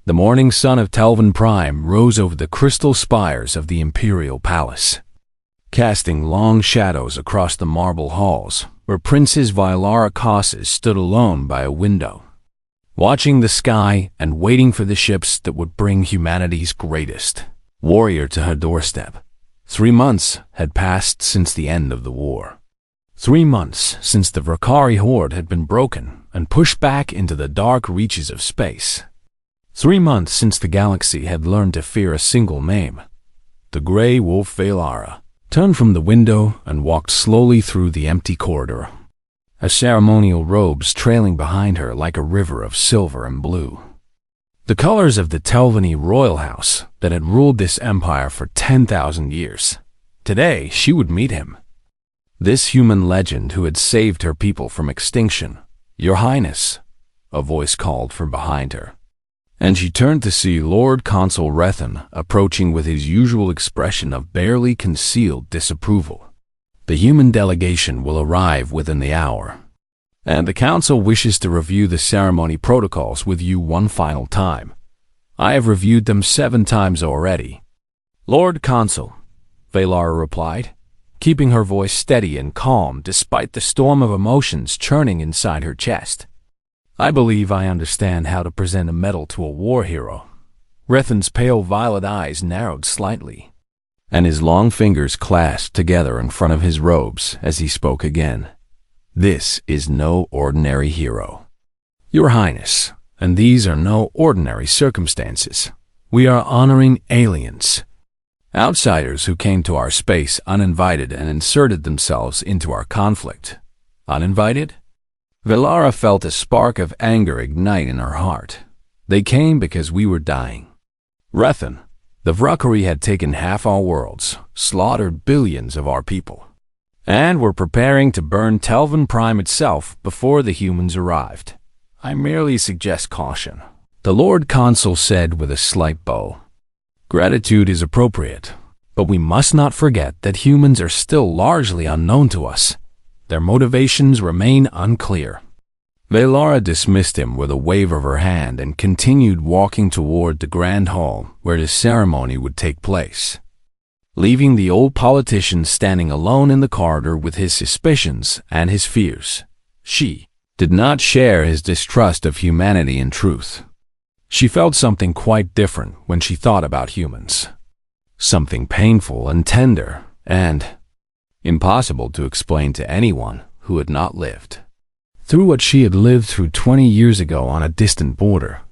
The morning sun of Telvan Prime rose over the crystal spires of the Imperial Palace, casting long shadows across the marble halls where Princess Vylara Casas stood alone by a window, watching the sky and waiting for the ships that would bring humanity's greatest warrior to her doorstep. 3 months had passed since the end of the war. 3 months since the Vakari horde had been broken and pushed back into the dark reaches of space. 3 months since the galaxy had learned to fear a single name. The Grey Wolf Vylara turned from the window and walked slowly through the empty corridor, her ceremonial robes trailing behind her like a river of silver and blue. The colors of the Telvanni royal house that had ruled this empire for 10,000 years. Today she would meet him. This human legend who had saved her people from extinction. "Your Highness," a voice called from behind her. And she turned to see Lord Consul Rethan approaching with his usual expression of barely concealed disapproval. "The human delegation will arrive within the hour, and the Council wishes to review the ceremony protocols with you one final time. I have reviewed them 7 times already." "Lord Consul," Vylara replied, keeping her voice steady and calm despite the storm of emotions churning inside her chest. "I believe I understand how to present a medal to a war hero." Rethan's pale violet eyes narrowed slightly, and his long fingers clasped together in front of his robes as he spoke again. "This is no ordinary hero, Your Highness, and these are no ordinary circumstances. We are honoring aliens, outsiders who came to our space uninvited and inserted themselves into our conflict." "Uninvited?" Vylara felt a spark of anger ignite in her heart. "They came because we were dying. Rethan, the Vakari had taken half our worlds, slaughtered billions of our people, and were preparing to burn Telvan Prime itself before the humans arrived. I merely suggest caution," the Lord Consul said with a slight bow. "Gratitude is appropriate, but we must not forget that humans are still largely unknown to us. Their motivations remain unclear." Vylara dismissed him with a wave of her hand and continued walking toward the grand hall where the ceremony would take place, leaving the old politician standing alone in the corridor with his suspicions and his fears. She did not share his distrust of humanity and truth. She felt something quite different when she thought about humans. Something painful and tender and impossible to explain to anyone who had not lived through what she had lived through 20 years ago on a distant border.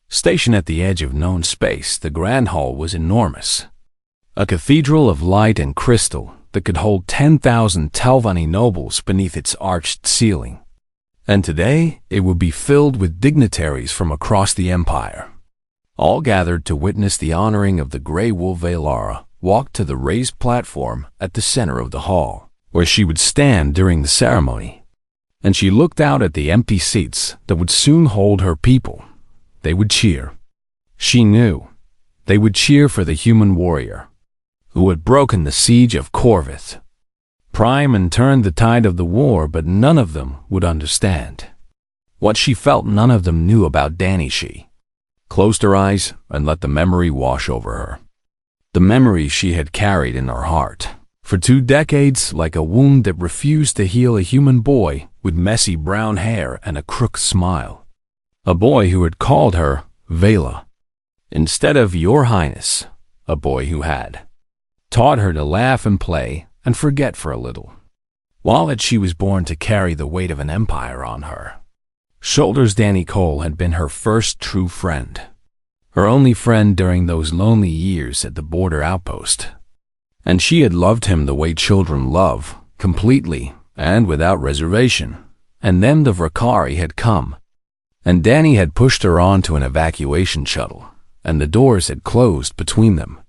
Stationed at the edge of known space, the Grand Hall was enormous. A cathedral of light and crystal that could hold 10,000 Telvanni nobles beneath its arched ceiling. And today, it would be filled with dignitaries from across the empire, all gathered to witness the honoring of the Grey Wolf Vylara walked to the raised platform at the center of the hall, where she would stand during the ceremony. And she looked out at the empty seats that would soon hold her people. They would cheer. She knew they would cheer for the human warrior who had broken the siege of Corvith Prime and turned the tide of the war, but none of them would understand. What she felt none of them knew about Danny. She closed her eyes and let the memory wash over her. The memory she had carried in her heart for 2 decades, like a wound that refused to heal. A human boy with messy brown hair and a crooked smile. A boy who had called her Vela instead of Your Highness. A boy who had taught her to laugh and play and forget for a little, while that she was born to carry the weight of an empire on her shoulders. Danny Cole had been her first true friend, her only friend during those lonely years at the border outpost. And she had loved him the way children love, completely and without reservation. And then the Vakari had come, and Danny had pushed her onto an evacuation shuttle, and the doors had closed between them.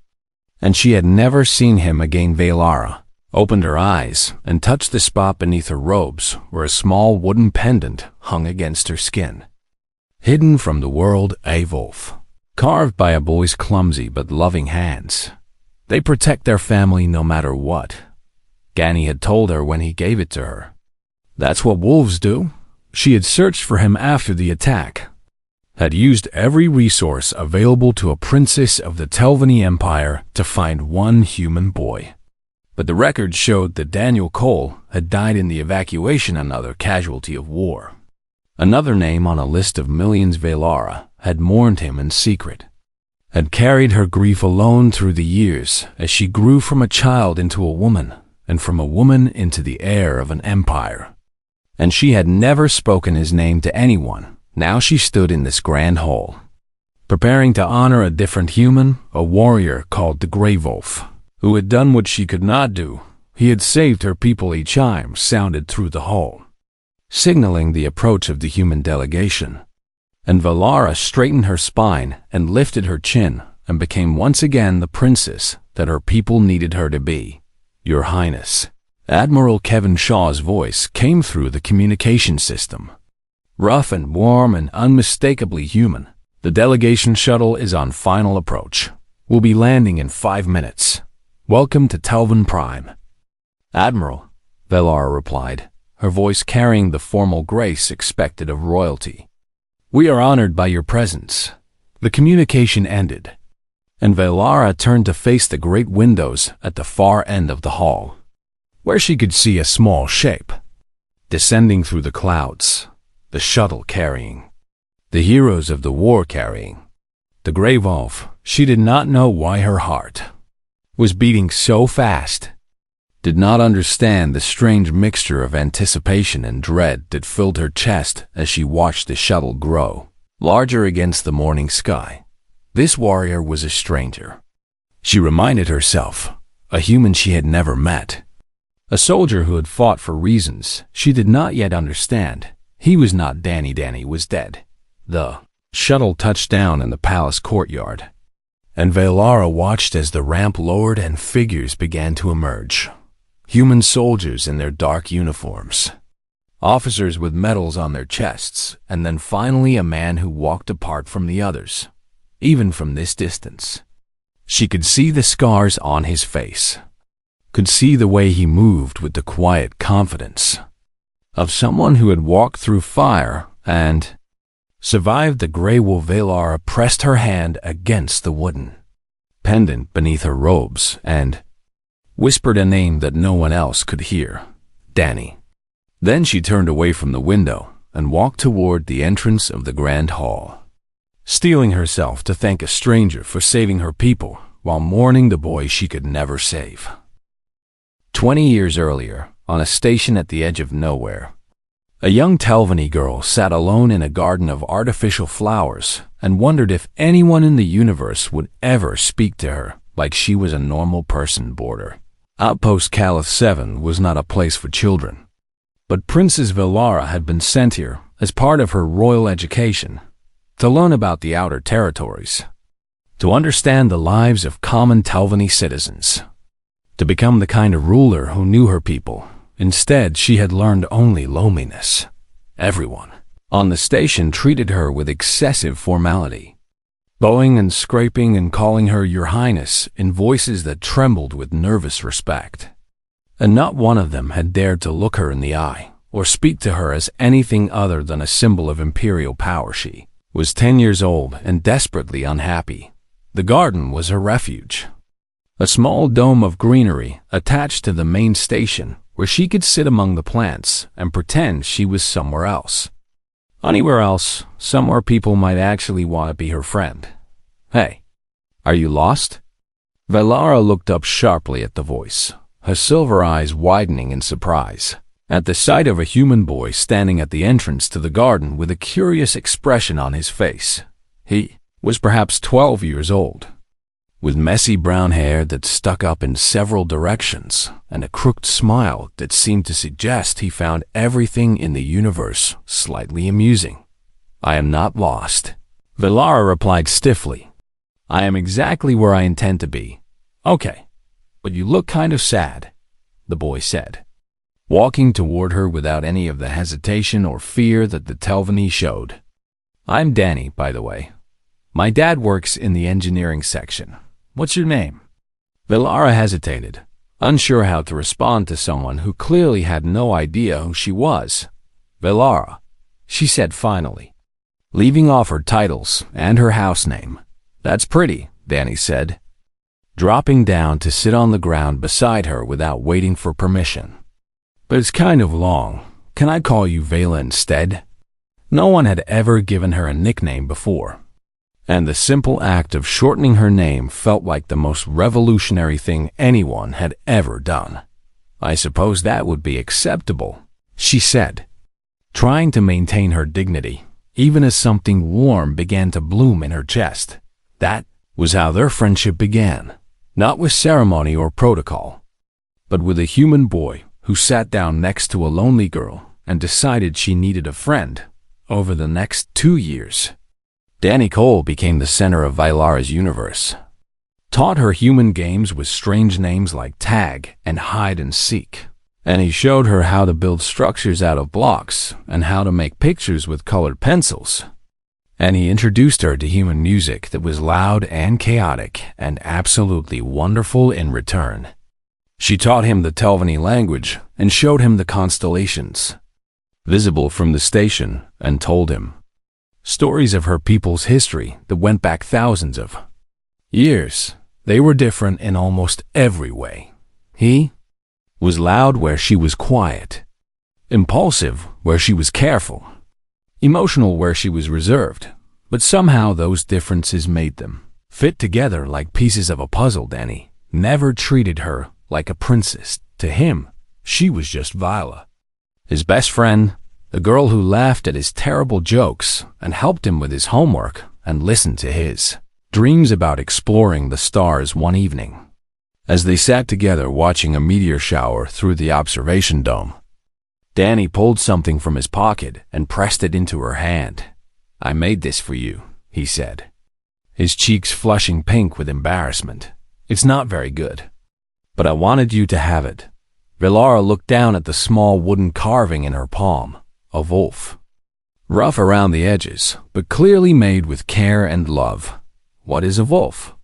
And she had never seen him again. Vylara opened her eyes and touched the spot beneath her robes where a small wooden pendant hung against her skin. Hidden from the world, a wolf, carved by a boy's clumsy but loving hands. They protect their family no matter what, Danny had told her when he gave it to her. That's what wolves do. She had searched for him after the attack. had used every resource available to a princess of the Telvanni Empire to find one human boy. But the record showed that Daniel Cole had died in the evacuation, another casualty of war. Another name on a list of millions. Valara had mourned him in secret, had carried her grief alone through the years as she grew from a child into a woman, and from a woman into the heir of an empire. And she had never spoken his name to anyone. Now she stood in this grand hall, preparing to honor a different human, a warrior called the Grey Wolf, who had done what she could not do. He had saved her people. A chime sounded through the hall, signaling the approach of the human delegation. And Valara straightened her spine and lifted her chin and became once again the princess that her people needed her to be. Your Highness. Admiral Kevin Shaw's voice came through the communication system. Rough and warm and unmistakably human. The delegation shuttle is on final approach. We'll be landing in 5 minutes. Welcome to Telvan Prime. Admiral, Valara replied, her voice carrying the formal grace expected of royalty. We are honored by your presence. The communication ended, and Valara turned to face the great windows at the far end of the hall, where she could see a small shape descending through the clouds. The shuttle carrying the heroes of the war, carrying the Grey Wolf. She did not know why her heart was beating so fast, did not understand the strange mixture of anticipation and dread that filled her chest as she watched the shuttle grow larger against the morning sky. This warrior was a stranger. She reminded herself, a human she had never met, a soldier who had fought for reasons she did not yet understand. He was not Danny. Danny was dead. The shuttle touched down in the palace courtyard, and Valara watched as the ramp lowered and figures began to emerge. Human soldiers in their dark uniforms, officers with medals on their chests, and then finally a man who walked apart from the others. Even from this distance, she could see the scars on his face, could see the way he moved with the quiet confidence of someone who had walked through fire and survived. The Grey Wolf. Valara pressed her hand against the wooden pendant beneath her robes and whispered a name that no one else could hear. Danny. Then she turned away from the window and walked toward the entrance of the grand hall, steeling herself to thank a stranger for saving her people while mourning the boy she could never save. 20 years earlier, on a station at the edge of nowhere, a young Telvanni girl sat alone in a garden of artificial flowers and wondered if anyone in the universe would ever speak to her like she was a normal person. Border Outpost Calith 7 was not a place for children, but Princess Valara had been sent here as part of her royal education to learn about the outer territories, to understand the lives of common Telvanni citizens, to become the kind of ruler who knew her people. Instead, she had learned only loneliness. Everyone on the station treated her with excessive formality, bowing and scraping and calling her Your Highness in voices that trembled with nervous respect. And not one of them had dared to look her in the eye or speak to her as anything other than a symbol of imperial power. She was 10 years old and desperately unhappy. The garden was her refuge, a small dome of greenery attached to the main station where she could sit among the plants and pretend she was somewhere else. Anywhere else, somewhere people might actually want to be her friend. Hey, are you lost? Valara looked up sharply at the voice, her silver eyes widening in surprise at the sight of a human boy standing at the entrance to the garden with a curious expression on his face. He was perhaps 12 years old, with messy brown hair that stuck up in several directions and a crooked smile that seemed to suggest he found everything in the universe slightly amusing. I am not lost, Valara replied stiffly. I am exactly where I intend to be. Okay, but you look kind of sad, the boy said, walking toward her without any of the hesitation or fear that the Telvanni showed. I'm Danny, by the way. My dad works in the engineering section. What's your name? Valara hesitated, unsure how to respond to someone who clearly had no idea who she was. Valara, she said finally. leaving off her titles and her house name. "That's pretty," Danny said, dropping down to sit on the ground beside her without waiting for permission. "But it's kind of long. Can I call you Vela instead?" No one had ever given her a nickname before, and the simple act of shortening her name felt like the most revolutionary thing anyone had ever done. "I suppose that would be acceptable," she said, trying to maintain her dignity, even as something warm began to bloom in her chest. That was how their friendship began, not with ceremony or protocol, but with a human boy who sat down next to a lonely girl and decided she needed a friend. Over the next 2 years, Danny Cole became the center of Vailara's universe, taught her human games with strange names like tag and hide and seek, and he showed her how to build structures out of blocks and how to make pictures with colored pencils. And he introduced her to human music that was loud and chaotic and absolutely wonderful in return. She taught him the Telvanni language and showed him the constellations visible from the station, and told him stories of her people's history that went back thousands of years. They were different in almost every way. He was loud where she was quiet, impulsive where she was careful, emotional where she was reserved, but somehow those differences made them fit together like pieces of a puzzle. Danny never treated her like a princess. To him, she was just Viola, his best friend, the girl who laughed at his terrible jokes and helped him with his homework and listened to his dreams about exploring the stars one evening. As they sat together watching a meteor shower through the observation dome, Danny pulled something from his pocket and pressed it into her hand. "I made this for you," he said, his cheeks flushing pink with embarrassment. "It's not very good, but I wanted you to have it." Valara looked down at the small wooden carving in her palm, a wolf, rough around the edges, but clearly made with care and love. "What is a wolf?"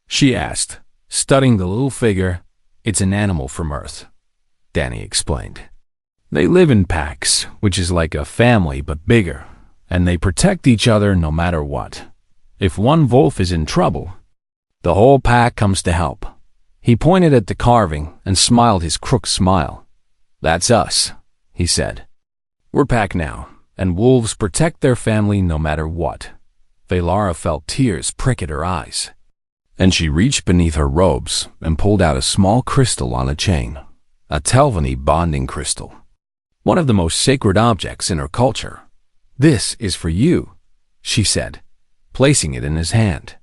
she asked, studying the little figure. "It's an animal from Earth," Danny explained. "They live in packs, which is like a family but bigger, and they protect each other no matter what. If one wolf is in trouble, the whole pack comes to help." He pointed at the carving and smiled his crooked smile. "That's us," he said. "We're pack now, and wolves protect their family no matter what." Valara felt tears prick at her eyes, and she reached beneath her robes and pulled out a small crystal on a chain, a Telvanni bonding crystal, one of the most sacred objects in her culture. "This is for you," she said, placing it in his hand.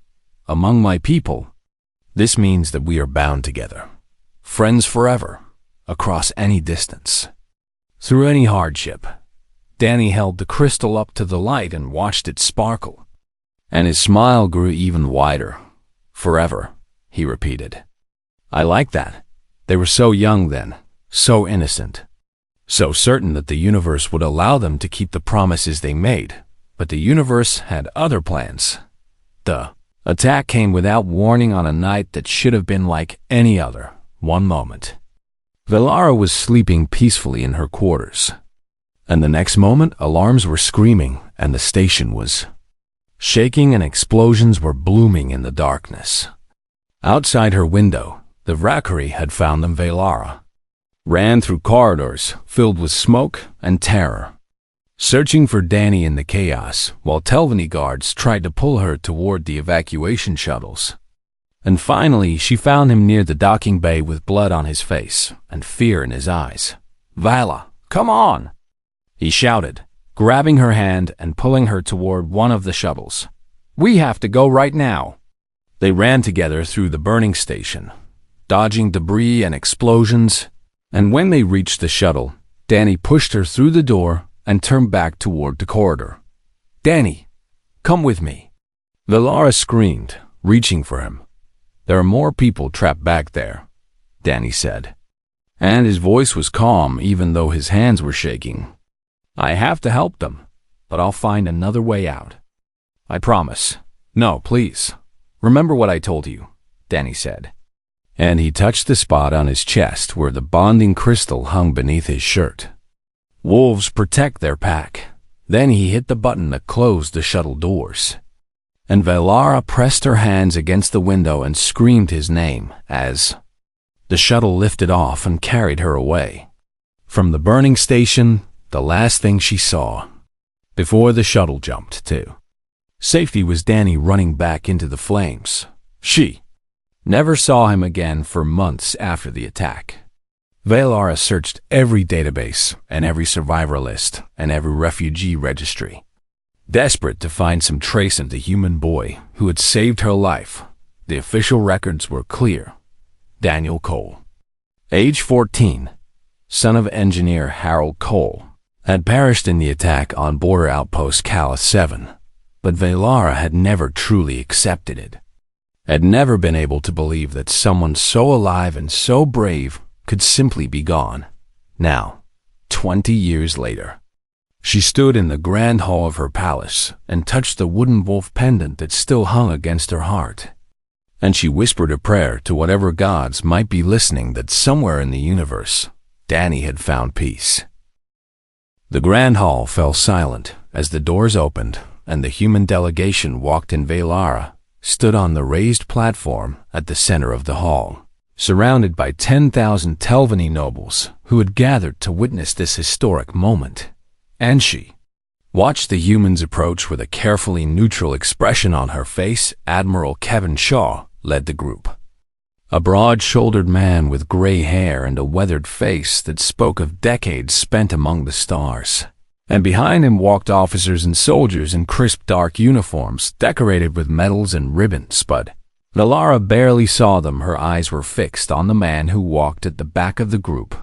"Among my people, this means that we are bound together, friends forever, across any distance, through any hardship." Danny held the crystal up to the light and watched it sparkle, and his smile grew even wider. "Forever," he repeated. "I like that." They were so young then, so innocent, so certain that the universe would allow them to keep the promises they made. But the universe had other plans. The attack came without warning on a night that should have been like any other. One moment, Valara was sleeping peacefully in her quarters, and the next moment alarms were screaming and the station was shaking and explosions were blooming in the darkness. Outside her window, the Valkyrie had found them. Valara ran through corridors filled with smoke and terror, searching for Danny in the chaos, while Telvanni guards tried to pull her toward the evacuation shuttles. And finally, she found him near the docking bay with blood on his face and fear in his eyes. "Vala, come on!" he shouted, grabbing her hand and pulling her toward one of the shuttles. "We have to go right now." They ran together through the burning station, dodging debris and explosions, and when they reached the shuttle, Danny pushed her through the door and turned back toward the corridor. "Danny, come with me," Valara screamed, reaching for him. "There are more people trapped back there," Danny said, and his voice was calm even though his hands were shaking. "I have to help them, but I'll find another way out. I promise." "No, please. Remember what I told you," Danny said, and he touched the spot on his chest where the bonding crystal hung beneath his shirt. "Wolves protect their pack. Then he hit the button that closed the shuttle doors. And Valara pressed her hands against the window and screamed his name as the shuttle lifted off and carried her away. From the burning station, the last thing she saw, before the shuttle jumped to safety, was Danny running back into the flames. She never saw him again for months after the attack. Valara searched every database and every survivor list and every refugee registry, desperate to find some trace of the human boy who had saved her life. The official records were clear. Daniel Cole, age 14, son of engineer Harold Cole, had perished in the attack on border outpost Cala 7, but Valara had never truly accepted it, had never been able to believe that someone so alive and so brave could simply be gone. Now, 20 years later, she stood in the grand hall of her palace and touched the wooden wolf pendant that still hung against her heart. And she whispered a prayer to whatever gods might be listening that somewhere in the universe, Danny had found peace. The grand hall fell silent as the doors opened and the human delegation walked in. Valara stood on the raised platform at the center of the hall, surrounded by 10,000 Telvanni nobles who had gathered to witness this historic moment. And she watched the humans approach with a carefully neutral expression on her face. Admiral Kevin Shaw led the group, a broad-shouldered man with gray hair and a weathered face that spoke of decades spent among the stars. And behind him walked officers and soldiers in crisp dark uniforms decorated with medals and ribbons, but Valara barely saw them. Her eyes were fixed on the man who walked at the back of the group,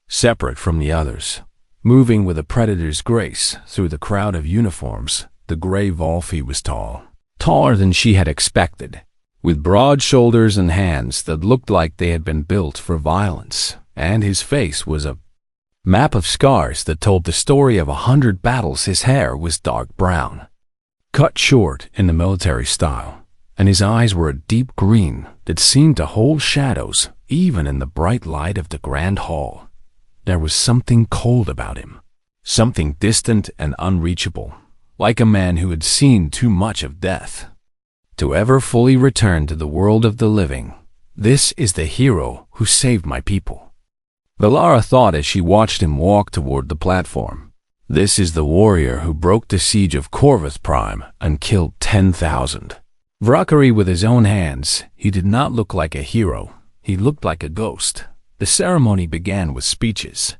separate from the others, moving with a predator's grace through the crowd of uniforms. The gray wolf, he was tall, taller than she had expected, with broad shoulders and hands that looked like they had been built for violence, and his face was a map of scars that told the story of 100 battles. His hair was dark brown, cut short in the military style, and his eyes were a deep green that seemed to hold shadows even in the bright light of the grand hall. There was something cold about him, something distant and unreachable, like a man who had seen too much of death to ever fully return to the world of the living. This is the hero who saved my people, Valara thought as she watched him walk toward the platform. This is the warrior who broke the siege of Corvus Prime and killed 10,000 Valkyrie with his own hands. He did not look like a hero. He looked like a ghost. The ceremony began with speeches.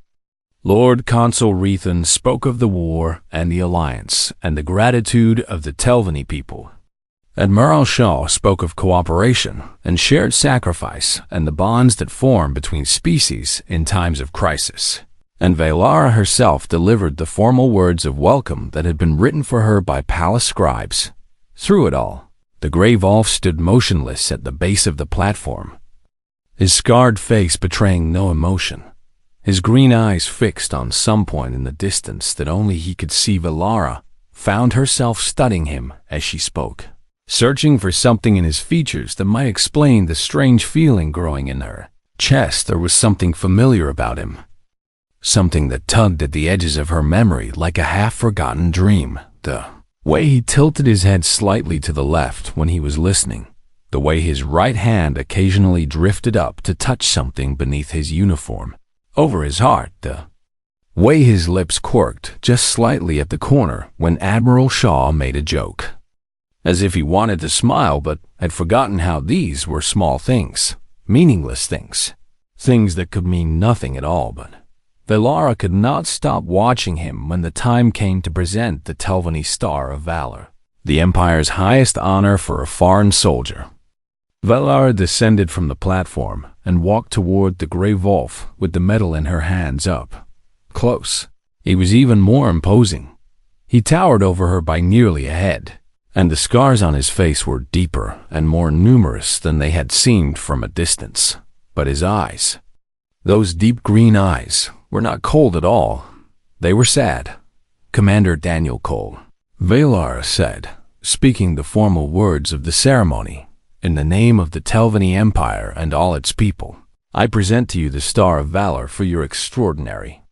Lord Consul Rethan spoke of the war and the alliance and the gratitude of the Telvanni people. Admiral Shaw spoke of cooperation and shared sacrifice and the bonds that form between species in times of crisis. And Valara herself delivered the formal words of welcome that had been written for her by palace scribes. Through it all, the gray wolf stood motionless at the base of the platform, his scarred face betraying no emotion, his green eyes fixed on some point in the distance that only he could see. Valara found herself studying him as she spoke, searching for something in his features that might explain the strange feeling growing in her chest. There was something familiar about him, something that tugged at the edges of her memory like a half-forgotten dream. The way he tilted his head slightly to the left when he was listening, the way his right hand occasionally drifted up to touch something beneath his uniform, over his heart, the way his lips quirked just slightly at the corner when Admiral Shaw made a joke, as if he wanted to smile but had forgotten how these were small things, meaningless things, things that could mean nothing at all. But Valara could not stop watching him when the time came to present the Telvanni Star of Valor, the Empire's highest honor for a foreign soldier. Valara descended from the platform and walked toward the gray wolf with the medal in her hands up close. He was even more imposing. He towered over her by nearly a head, and the scars on his face were deeper and more numerous than they had seemed from a distance. But his eyes, those deep green eyes, were not cold at all. They were sad. "Commander Daniel Cole," Valara said, speaking the formal words of the ceremony, "in the name of the Telvanni Empire and all its people, I present to you the Star of Valor for your extraordinary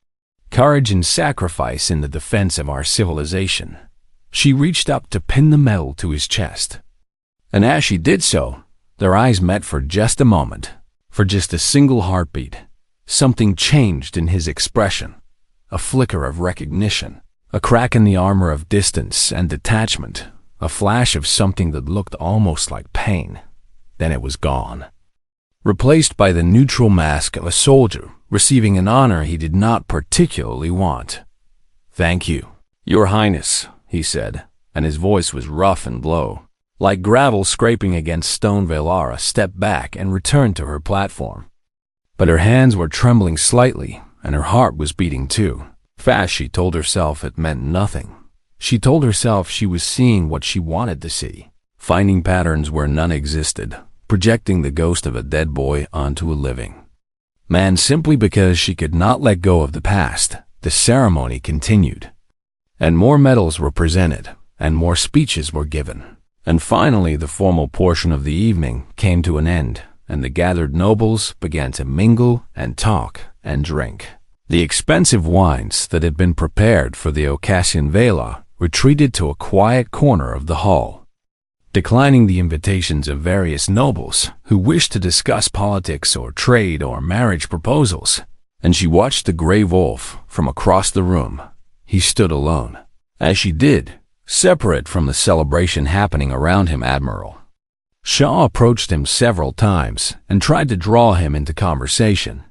courage and sacrifice in the defense of our civilization. She reached up to pin the medal to his chest. And as she did so, their eyes met for just a moment, for just a single heartbeat. Something changed in his expression. A flicker of recognition, a crack in the armor of distance and detachment, a flash of something that looked almost like pain. Then it was gone, replaced by the neutral mask of a soldier receiving an honor he did not particularly want. "Thank you, Your Highness," he said, and his voice was rough and low. Like gravel scraping against stone, Velara stepped back and returned to her platform. But her hands were trembling slightly, and her heart was beating too. Fast, she told herself it meant nothing. She told herself she was seeing what she wanted to see, finding patterns where none existed, projecting the ghost of a dead boy onto a living man simply because she could not let go of the past. The ceremony continued, and more medals were presented, and more speeches were given. And finally, the formal portion of the evening came to an end, and the gathered nobles began to mingle and talk and drink. The expensive wines that had been prepared for the occasion Vela retreated to a quiet corner of the hall, declining the invitations of various nobles who wished to discuss politics or trade or marriage proposals. And she watched the gray wolf from across the room. He stood alone. As she did, separate from the celebration happening around him, Admiral Shaw approached him several times and tried to draw him into conversation.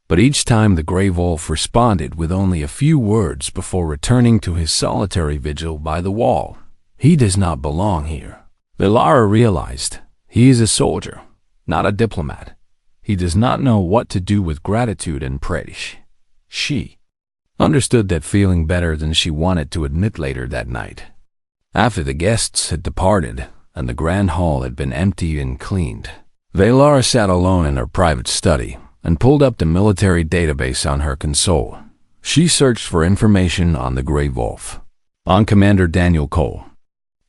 But each time the gray wolf responded with only a few words before returning to his solitary vigil by the wall. He does not belong here. Velara realized he is a soldier, not a diplomat. He does not know what to do with gratitude and praise. She understood that feeling better than she wanted to admit later that night. After the guests had departed and the grand hall had been emptied and cleaned, Velara sat alone in her private study and pulled up the military database on her console. She searched for information on the Grey Wolf, on Commander Daniel Cole,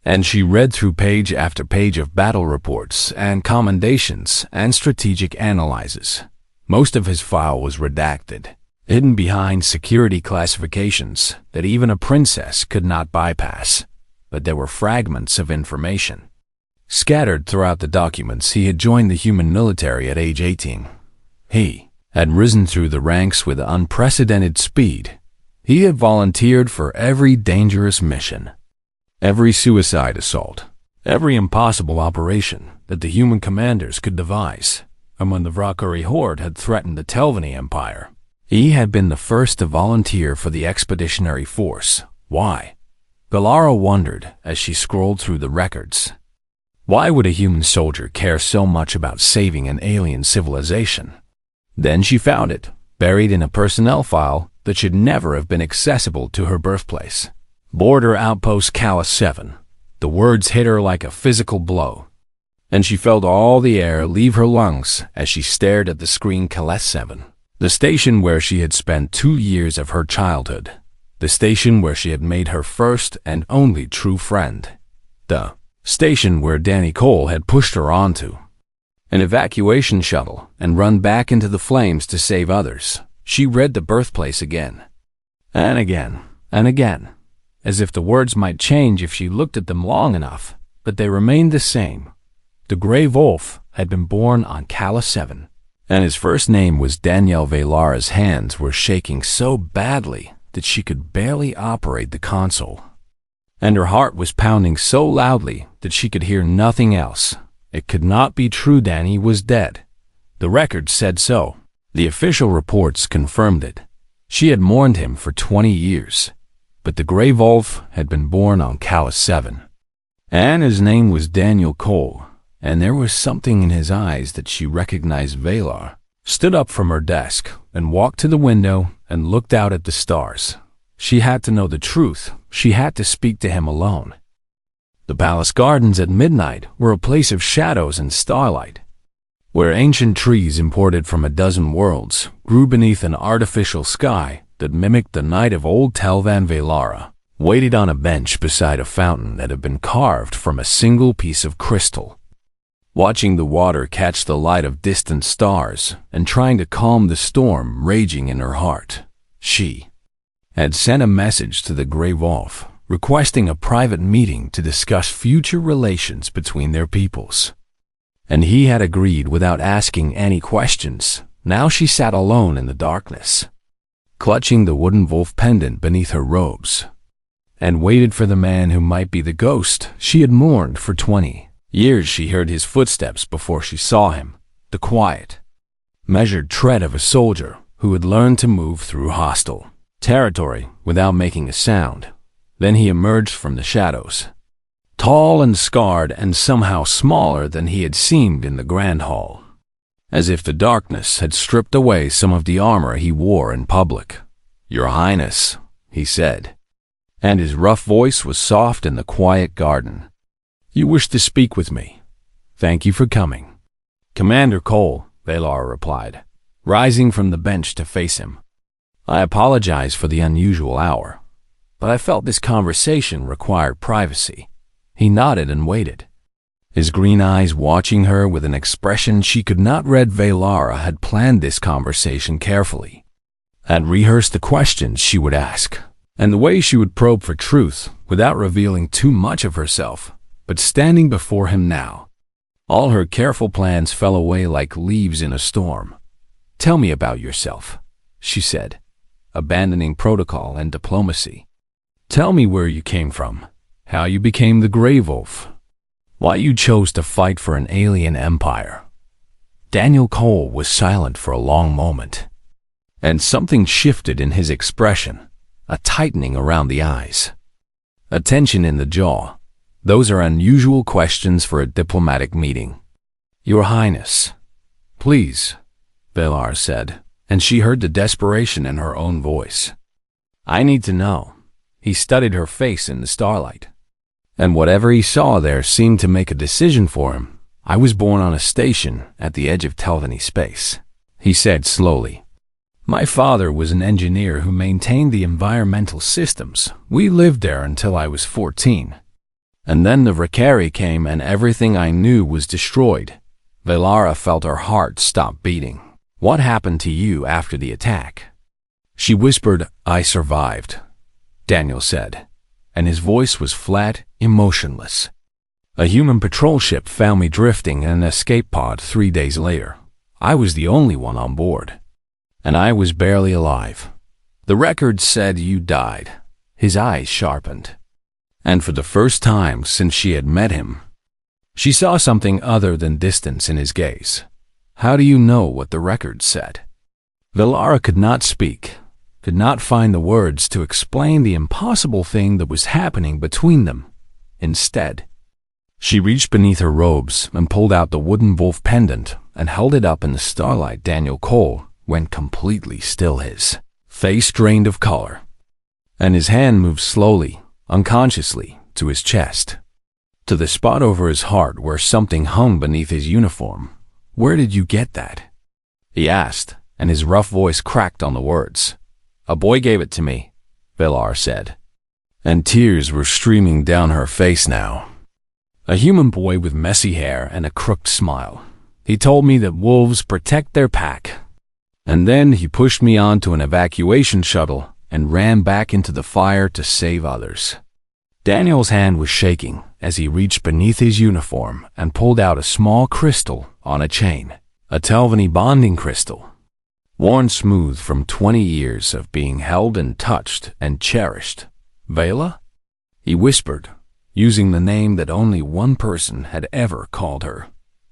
and she read through page after page of battle reports and commendations and strategic analyses. Most of his file was redacted, hidden behind security classifications that even a princess could not bypass. But there were fragments of information scattered throughout the documents. He had joined the human military at age 18. He had risen through the ranks with unprecedented speed. He had volunteered for every dangerous mission, every suicide assault, every impossible operation that the human commanders could devise. And when the Valkyrie horde had threatened the Telvanni Empire, he had been the first to volunteer for the expeditionary force. Why? Velara wondered as she scrolled through the records. Why would a human soldier care so much about saving an alien civilization? Then she found it, buried in a personnel file that should never have been accessible to her birthplace. Border Outpost Callus 7. The words hit her like a physical blow, and she felt all the air leave her lungs as she stared at the screen. Callus 7. The station where she had spent 2 years of her childhood. The station where she had made her first and only true friend. The station where Danny Cole had pushed her onto an evacuation shuttle and run back into the flames to save others. She read the birthplace again, and again, and again, as if the words might change if she looked at them long enough, but they remained the same. The Grey Wolf had been born on Callus 7, and his first name was Daniel. Velara's hands were shaking so badly that she could barely operate the console, and her heart was pounding so loudly that she could hear nothing else. It could not be true. Danny was dead. The records said so. The official reports confirmed it. She had mourned him for 20 years, but the Grey Wolf had been born on Callus 7, and his name was Daniel Cole, and there was something in his eyes that she recognized. Velara stood up from her desk and walked to the window and looked out at the stars. She had to know the truth. She had to speak to him alone. The palace gardens at midnight were a place of shadows and starlight, where ancient trees imported from a dozen worlds grew beneath an artificial sky that mimicked the night of old Telvan. Velara waited on a bench beside a fountain that had been carved from a single piece of crystal, watching the water catch the light of distant stars and trying to calm the storm raging in her heart. She had sent a message to the Grey Wolf, requesting a private meeting to discuss future relations between their peoples. And he had agreed without asking any questions. Now she sat alone in the darkness, clutching the wooden wolf pendant beneath her robes, and waited for the man who might be the ghost she had mourned for 20 years. She heard his footsteps before she saw him, the quiet, measured tread of a soldier who had learned to move through hostile territory without making a sound. Then he emerged from the shadows, tall and scarred and somehow smaller than he had seemed in the Grand Hall, as if the darkness had stripped away some of the armor he wore in public. "Your Highness," he said, and his rough voice was soft in the quiet garden. "You wish to speak with me. Thank you for coming." "Commander Cole," Valar replied, rising from the bench to face him. "I apologize for the unusual hour, but I felt this conversation required privacy." He nodded and waited, his green eyes watching her with an expression she could not read. Valara had planned this conversation carefully, had rehearsed the questions she would ask, and the way she would probe for truth without revealing too much of herself. But standing before him now, all her careful plans fell away like leaves in a storm. "Tell me about yourself," she said, abandoning protocol and diplomacy. "Tell me where you came from, how you became the Grey Wolf, why you chose to fight for an alien empire." Daniel Cole was silent for a long moment, and something shifted in his expression, a tightening around the eyes, a tension in the jaw. "Those are unusual questions for a diplomatic meeting." "Your Highness, please," Valar said, and she heard the desperation in her own voice. "I need to know." He studied her face in the starlight, and whatever he saw there seemed to make a decision for him. "I was born on a station at the edge of Telvanni space," he said slowly. "My father was an engineer who maintained the environmental systems. We lived there until I was 14. And then the Rakari came and everything I knew was destroyed." Valara felt her heart stop beating. "What happened to you after the attack?" She whispered. "I survived," Daniel said, and his voice was flat, emotionless. "A human patrol ship found me drifting in an escape pod 3 days later. I was the only one on board, and I was barely alive. The record said you died." His eyes sharpened, and for the first time since she had met him, she saw something other than distance in his gaze. "How do you know what the record said?" Valara could not speak, could not find the words to explain the impossible thing that was happening between them. Instead, she reached beneath her robes and pulled out the wooden wolf pendant and held it up in the starlight. Daniel Cole went completely still, his face drained of color, and his hand moved slowly, unconsciously, to his chest, to the spot over his heart where something hung beneath his uniform. "Where did you get that?" he asked, and his rough voice cracked on the words. "A boy gave it to me," Valar said, and tears were streaming down her face now. "A human boy with messy hair and a crooked smile. He told me that wolves protect their pack. And then he pushed me onto an evacuation shuttle and ran back into the fire to save others." Daniel's hand was shaking as he reached beneath his uniform and pulled out a small crystal on a chain, a Telvanni bonding crystal, worn smooth from 20 years of being held and touched and cherished. "Vela?" he whispered, using the name that only one person had ever called her.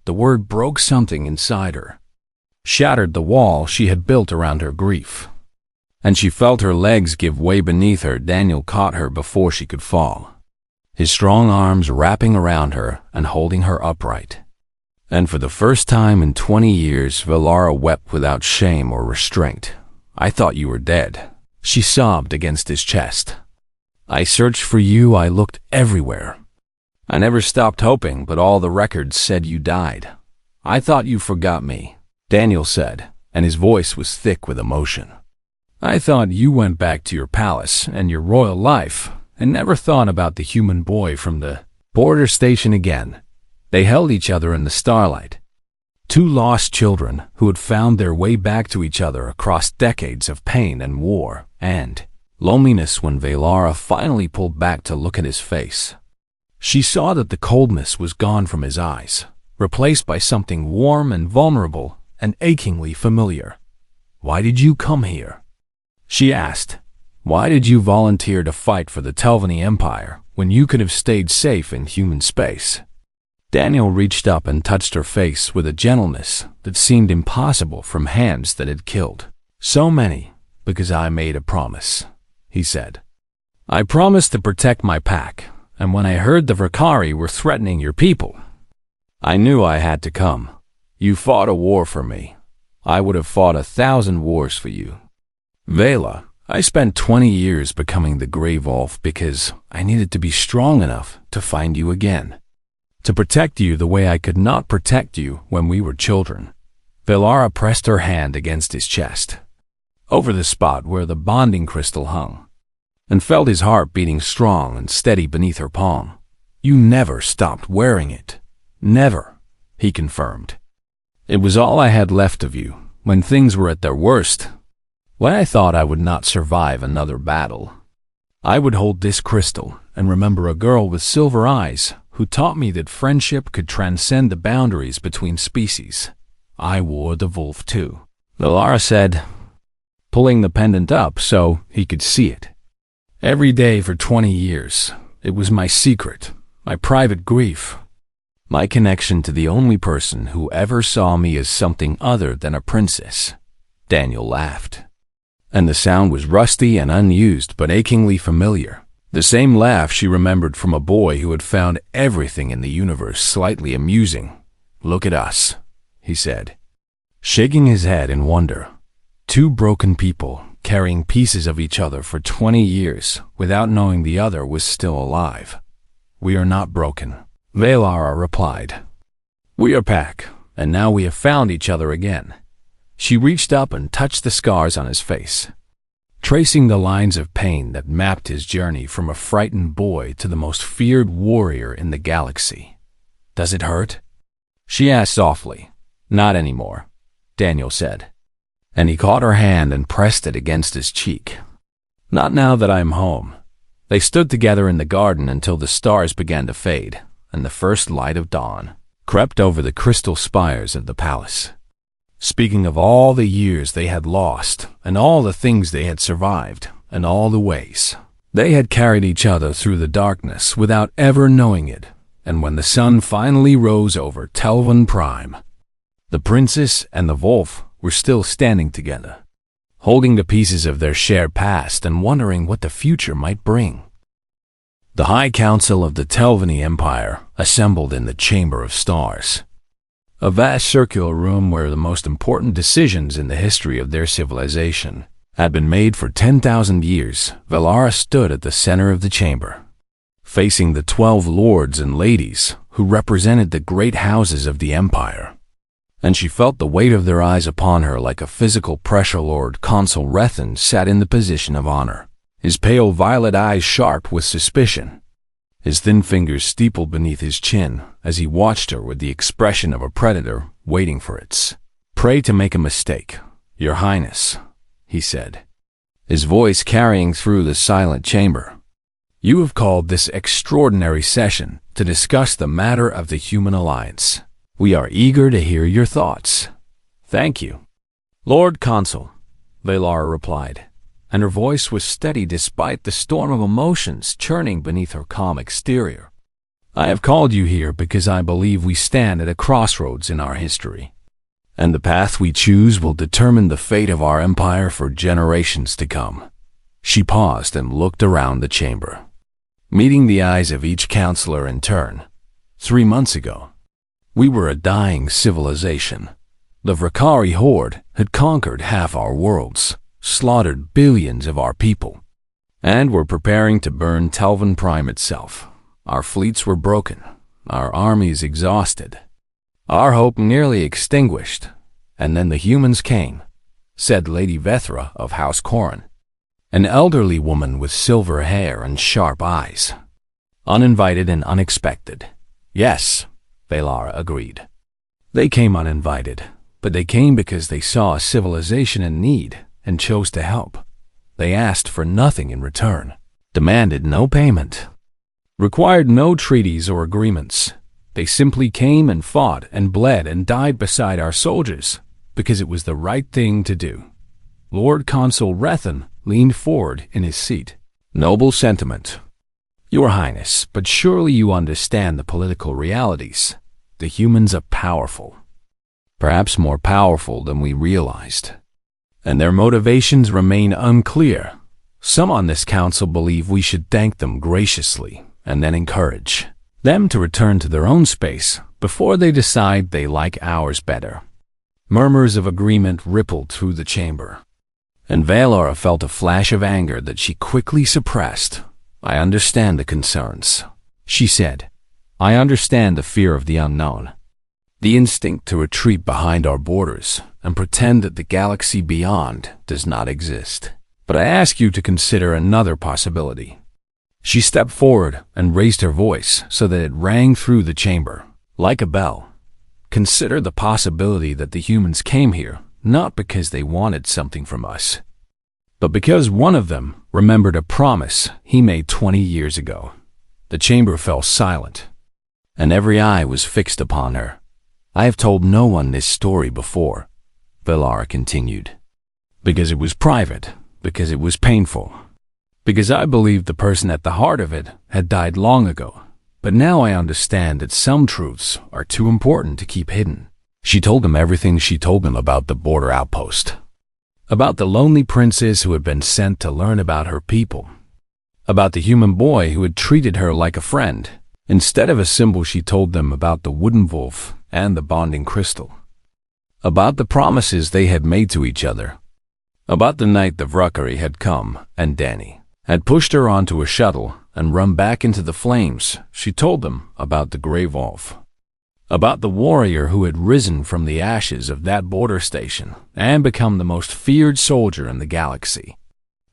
The word broke something inside her, shattered the wall she had built around her grief, and she felt her legs give way beneath her. Daniel caught her before she could fall, his strong arms wrapping around her and holding her upright. And for the first time in 20 years, Valara wept without shame or restraint. "I thought you were dead," she sobbed against his chest. "I searched for you, I looked everywhere. I never stopped hoping, but all the records said you died. I thought you forgot me," Daniel said, and his voice was thick with emotion. "I thought you went back to your palace and your royal life, and never thought about the human boy from the border station again." They held each other in the starlight, two lost children who had found their way back to each other across decades of pain and war. And Loneliness when Valara finally pulled back to look at his face. She saw that the coldness was gone from his eyes, replaced by something warm and vulnerable and achingly familiar. "Why did you come here?" she asked. "Why did you volunteer to fight for the Telvanni Empire when you could have stayed safe in human space?" Daniel reached up and touched her face with a gentleness that seemed impossible from hands that had killed so many, "because I made a promise," he said. "I promised to protect my pack, and when I heard the Vakari were threatening your people, I knew I had to come. You fought a war for me. I would have fought 1,000 wars for you. Vela, I spent 20 years becoming the Grey Wolf because I needed to be strong enough to find you again. To protect you the way I could not protect you when we were children." Valara pressed her hand against his chest, over the spot where the bonding crystal hung, and felt his heart beating strong and steady beneath her palm. "You never stopped wearing it." "Never," he confirmed. "It was all I had left of you when things were at their worst. When I thought I would not survive another battle, I would hold this crystal and remember a girl with silver eyes who taught me that friendship could transcend the boundaries between species. I wore the wolf too," Valara said, pulling the pendant up so he could see it. "Every day for 20 years, it was my secret, my private grief, my connection to the only person who ever saw me as something other than a princess." Daniel laughed, and the sound was rusty and unused but achingly familiar. The same laugh she remembered from a boy who had found everything in the universe slightly amusing. "Look at us," he said, shaking his head in wonder. Two broken people carrying pieces of each other for 20 years without knowing the other was still alive. "We are not broken," Valara replied. "We are pack, and now we have found each other again." She reached up and touched the scars on his face, tracing the lines of pain that mapped his journey from a frightened boy to the most feared warrior in the galaxy. "Does it hurt?" she asked softly. "Not anymore," Daniel said, and he caught her hand and pressed it against his cheek. "Not now that I am home." They stood together in the garden until the stars began to fade, and the first light of dawn crept over the crystal spires of the palace. Speaking of all the years they had lost, and all the things they had survived, and all the ways they had carried each other through the darkness without ever knowing it, and when the sun finally rose over Telvan Prime, the princess and the wolf were still standing together, holding the pieces of their shared past and wondering what the future might bring. The High Council of the Telvanni Empire assembled in the Chamber of Stars, a vast circular room where the most important decisions in the history of their civilization had been made for 10,000 years. Valara stood at the center of the chamber, facing the 12 lords and ladies who represented the great houses of the empire, and she felt the weight of their eyes upon her like a physical pressure. Lord Consul Rethan sat in the position of honor, his pale violet eyes sharp with suspicion, his thin fingers steepled beneath his chin as he watched her with the expression of a predator waiting for its prey to make a mistake. "Your Highness," he said, his voice carrying through the silent chamber, "you have called this extraordinary session to discuss the matter of the human alliance. We are eager to hear your thoughts." "Thank you, Lord Consul," Valara replied, and her voice was steady despite the storm of emotions churning beneath her calm exterior. "I have called you here because I believe we stand at a crossroads in our history, and the path we choose will determine the fate of our empire for generations to come." She paused and looked around the chamber, meeting the eyes of each counselor in turn. 3 months ago, we were a dying civilization. The Vakari horde had conquered half our worlds, slaughtered billions of our people, and were preparing to burn Telvan Prime itself. Our fleets were broken, our armies exhausted, our hope nearly extinguished. And then the humans came, said Lady Vethra of House Corrin, an elderly woman with silver hair and sharp eyes. "Uninvited and unexpected." "Yes," Valara agreed. "They came uninvited, but they came because they saw a civilization in need and chose to help. They asked for nothing in return, demanded no payment, required no treaties or agreements. They simply came and fought and bled and died beside our soldiers because it was the right thing to do. Lord Consul Rethan leaned forward in his seat. Noble sentiment, Your Highness, but surely you understand the political realities. The humans are powerful, perhaps more powerful than we realized, and their motivations remain unclear. Some on this council believe we should thank them graciously and then encourage them to return to their own space before they decide they like ours better. Murmurs of agreement rippled through the chamber, and Valora felt a flash of anger that she quickly suppressed. I understand the concerns, she said. I understand the fear of the unknown, the instinct to retreat behind our borders and pretend that the galaxy beyond does not exist. But I ask you to consider another possibility. She stepped forward and raised her voice so that it rang through the chamber, like a bell. Consider the possibility that the humans came here not because they wanted something from us, but because one of them remembered a promise he made 20 years ago. The chamber fell silent, and every eye was fixed upon her. I have told no one this story before, Valora continued, because it was private, because it was painful, because I believed the person at the heart of it had died long ago. But now I understand that some truths are too important to keep hidden. She told him everything she told him about the border outpost, about the lonely princess who had been sent to learn about her people, about the human boy who had treated her like a friend. Instead of a symbol, she told them about the wooden wolf and the bonding crystal, about the promises they had made to each other, about the night the Vrukari had come and Danny had pushed her onto a shuttle and run back into the flames. She told them about the Grey Wolf, about the warrior who had risen from the ashes of that border station and become the most feared soldier in the galaxy,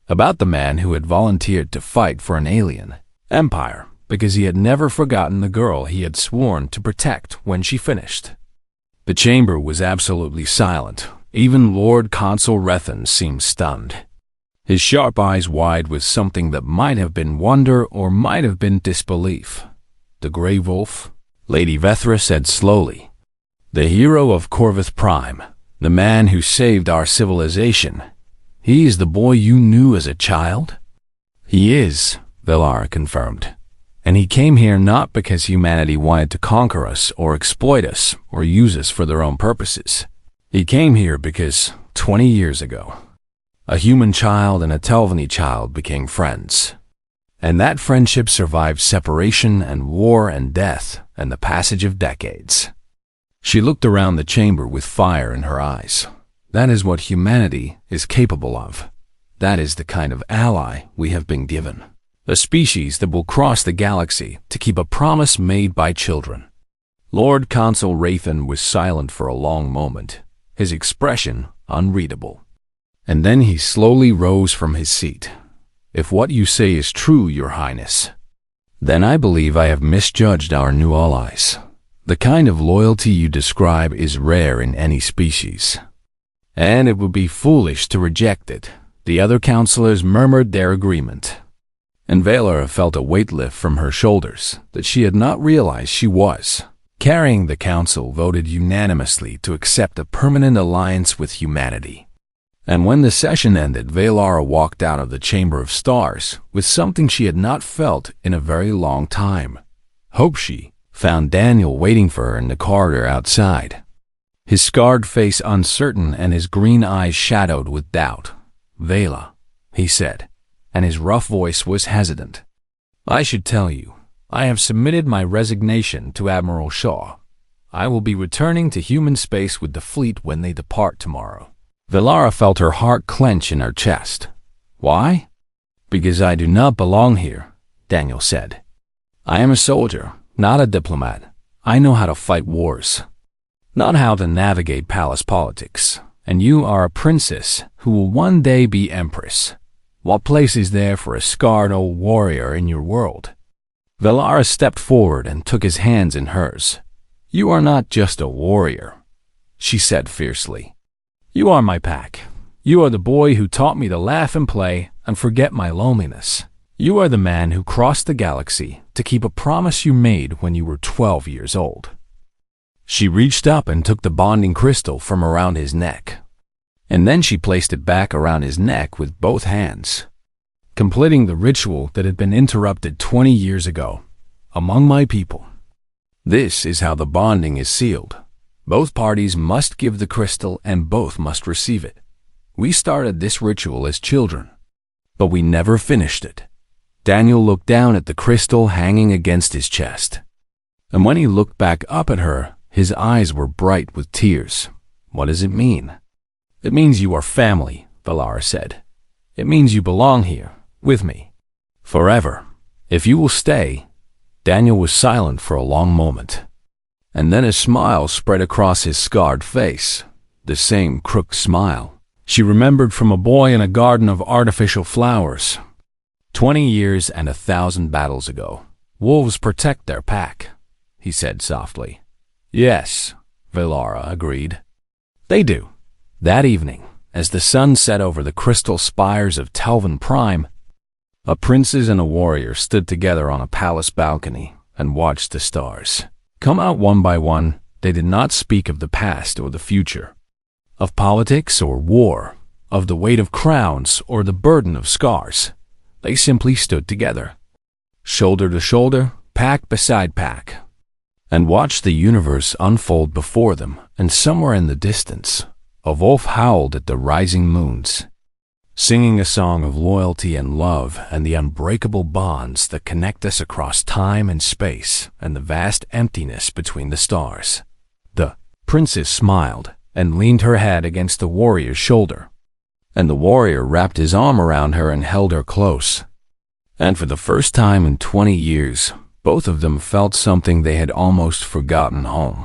about the man who had volunteered to fight for an alien empire because he had never forgotten the girl he had sworn to protect when she finished. The chamber was absolutely silent. Even Lord Consul Rethan seemed stunned, his sharp eyes wide with something that might have been wonder or might have been disbelief. The Grey Wolf, Lady Vethra said slowly. The hero of Corvus Prime, the man who saved our civilization. He is the boy you knew as a child? He is, Valora confirmed. And he came here not because humanity wanted to conquer us or exploit us or use us for their own purposes. He came here because 20 years ago, a human child and a Telvanni child became friends. And that friendship survived separation and war and death and the passage of decades. She looked around the chamber with fire in her eyes. That is what humanity is capable of. That is the kind of ally we have been given. A species that will cross the galaxy to keep a promise made by children. Lord Consul Rethan was silent for a long moment, his expression unreadable. And then he slowly rose from his seat. If what you say is true, Your Highness, then I believe I have misjudged our new allies. The kind of loyalty you describe is rare in any species, and it would be foolish to reject it. The other counselors murmured their agreement, and Valora felt a weight lift from her shoulders that she had not realized she was carrying. The council voted unanimously to accept a permanent alliance with humanity. And when the session ended, Valora walked out of the Chamber of Stars with something she had not felt in a very long time. Hope. She found Daniel waiting for her in the corridor outside, his scarred face uncertain and his green eyes shadowed with doubt. Vela, he said, and his rough voice was hesitant. I should tell you, I have submitted my resignation to Admiral Shaw. I will be returning to human space with the fleet when they depart tomorrow. Valora felt her heart clench in her chest. Why? Because I do not belong here, Daniel said. I am a soldier, not a diplomat. I know how to fight wars, not how to navigate palace politics. And you are a princess who will one day be empress. What place is there for a scarred old warrior in your world? Valora stepped forward and took his hands in hers. You are not just a warrior, she said fiercely. You are my pack. You are the boy who taught me to laugh and play and forget my loneliness. You are the man who crossed the galaxy to keep a promise you made when you were 12 years old." She reached up and took the bonding crystal from around his neck, and then she placed it back around his neck with both hands, completing the ritual that had been interrupted 20 years ago. "Among my people, this is how the bonding is sealed. Both parties must give the crystal and both must receive it. We started this ritual as children, but we never finished it." Daniel looked down at the crystal hanging against his chest, and when he looked back up at her, his eyes were bright with tears. "What does it mean?" "It means you are family," Valara said. "It means you belong here, with me, forever. If you will stay." Daniel was silent for a long moment, and then a smile spread across his scarred face, the same crooked smile she remembered from a boy in a garden of artificial flowers. 20 years and 1,000 battles ago. "Wolves protect their pack," he said softly. "Yes," Valara agreed. "They do." That evening, as the sun set over the crystal spires of Telvan Prime, a princess and a warrior stood together on a palace balcony and watched the stars come out one by one. They did not speak of the past or the future, of politics or war, of the weight of crowns or the burden of scars. They simply stood together, shoulder to shoulder, pack beside pack, and watched the universe unfold before them. And somewhere in the distance, a wolf howled at the rising moons, singing a song of loyalty and love and the unbreakable bonds that connect us across time and space and the vast emptiness between the stars. The princess smiled and leaned her head against the warrior's shoulder, and the warrior wrapped his arm around her and held her close. And for the first time in 20 years, both of them felt something they had almost forgotten: home.